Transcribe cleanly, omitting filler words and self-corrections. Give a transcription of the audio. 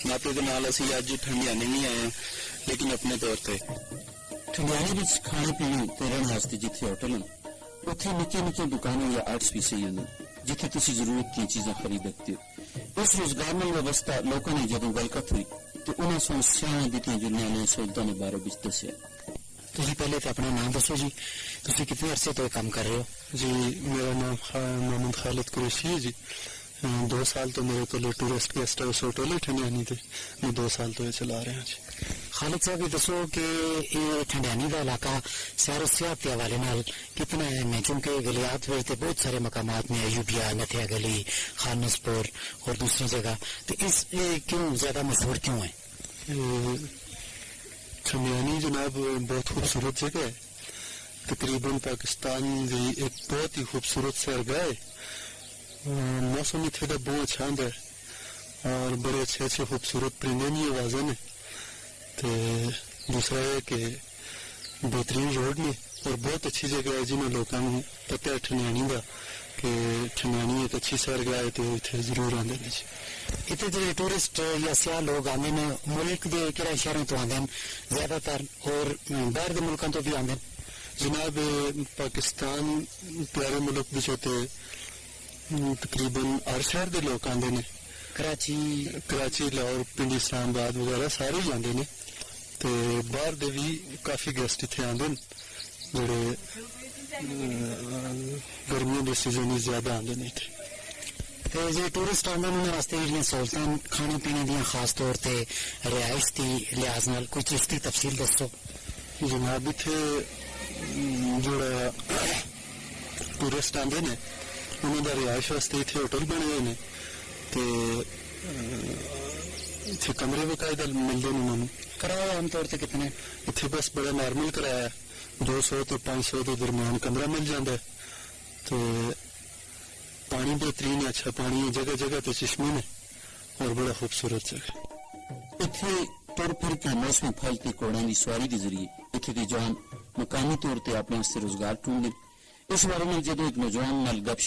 ਨਾਤੇ ਦੇ ਨਾਲ ਅਸੀਂ ਅੱਜ ਠੰਡਿਆਣੇ ਨਹੀਂ ਆਏ ਹਾਂ, ਲੇਕਿਨ ਆਪਣੇ ਤੌਰ ਤੇ ਠੰਡਿਆਣੇ ਵਿੱਚ ਖਾਣੇ ਪੀਣੇ ਤੇ ਰਹਿਣ ਵਾਸਤੇ ਜਿੱਥੇ ਹੋਟਲ ਹਨ, ਉੱਥੇ ਨਿੱਕੀਆਂ ਦੁਕਾਨਾਂ ਜਾਂ ਆਰਟਸ ਵੀ ਸਹੀ ਹੁੰਦੇ ਜਿੱਥੇ ਤੁਸੀਂ ਜ਼ਰੂਰਤ ਦੀਆਂ ਚੀਜ਼ਾਂ ਖਰੀਦ ਸਕਦੇ ਹੋ। ਇਸ ਰੁਜ਼ਗਾਰ ਨਾਲ ਵابستہ ਲੋਕਾਂ ਨੇ ਜਦੋਂ ਗੱਲਬਾਤ ਹੋਈ ਤੇ ਉਹਨਾਂ ਸਮੱਸਿਆਵਾਂ ਦਿੱਤੀਆਂ ਜਿਨ੍ਹਾਂ ਨੇ ਸਹੂਲਤਾਂ ਦੇ ਬਾਰੇ ਵਿੱਚ ਦੱਸਿਆ। ਤੁਸੀਂ ਪਹਿਲੇ ਤਾਂ ਆਪਣਾ ਨਾਮ ਦੱਸੋ ਜੀ, ਤੁਸੀਂ ਕਿੰਨੇ عرصے ਤੋਂ ਇਹ ਕੰਮ ਕਰ ਰਹੇ ਹੋ? ਜੀ ਮੇਰਾ ਨਾਮ محمد خالد قریشی ہے جی. 2 سال تو میرے کو ٹورسٹ گیسٹ ہاؤس ہوٹل ہے ٹھنڈیانی تے میں 2 سال تو یہ چلا رہے ہیں جی. خالد صاحب یہ دسو کہ یہ ٹھنڈیانی کا علاقہ سیر و سیاحت کے حوالے نال کتنا اہم ہے؟ کیونکہ گلیات میں بہت سارے مقامات میں ایوبیا، نتھیا گلی، خانس پور اور دوسری جگہ، تو اس کیوں زیادہ مشہور کیوں ہے؟ ٹھنڈیانی جناب بہت خوبصورت جگہ ہے، تقریباً پاکستان کی ایک بہت ہی خوبصورت سیرگاہ ہے. موسم اتنے کا بہت اچھا ہے اور بڑے اچھے خوبصورت پرندے بھی آوازیں نے. تے دوسرا ہے کہ بہترین روڈ نے اور بہت اچھی جگہ ہے جنہوں لوگوں کو پتہ ہے ٹھنڈیانی کا کہ ٹھنڈیانی ایک اچھی سیرگاہ ہے تو اتنے ضرور آتے ہیں جی. اتنے جو ٹورسٹ یا سیاح لوگ آتے ہیں ملک کے کہڑے شہروں تو آتے ہیں زیادہ تر اور باہر کے ملکوں تو بھی آتے ہیں؟ جناب پاکستان پیارے ملک بھی ہوتے تقریباً ہر شہر کے لوگ آتے ہیں. کراچی، لاہور، پنڈی، اسلام آباد وغیرہ سارے ہی آتے ہیں. تو باہر دے بھی کافی گیسٹ اتنے آتے ہیں جڑے گرمیوں کے سیزن ہی زیادہ آتے ہیں. تو جی ٹورسٹ آتے ہیں انہوں واسطے جہاں سہولتیں کھانے پینے دیا خاص طور سے رہائش کی لحاظ نال کچھ اس کی تفصیل دسو. جناب اتنے جڑا ٹورسٹ آتے ہیں انہوں کا رہائش واسطے اتنے ہوٹل بنے ہوئے ہیں تے اتنے کمرے باقاعدہ ملتے ہیں. انہوں کرایہ عام طور سے کتنے؟ اتنے بس بڑا نارمل کرایہ 200 تو 500 کے درمیان کمرہ مل جاتا ہے. تو پانی بہترین ہے، اچھا پانی ہے، جگہ جگہ تے چشمے نے اور بڑا خوبصورت جگہ. اتنے تر پھر کے موسمی پھل کے کوڑوں کی سواری کے ذریعے اتنے کے جوان مقامی طور پر اپنے روزگار ڈھونڈ. اس بارے میں جدو ایک نوجوان نال گپ شپ